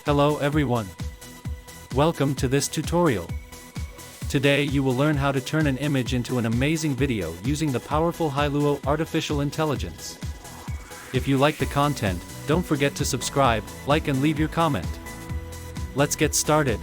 Hello everyone. Welcome to this tutorial. Today you will learn how to turn an image into an amazing video using the powerful Hailuo artificial intelligence. If you like the content, don't forget to subscribe, like and leave your comment. Let's get started.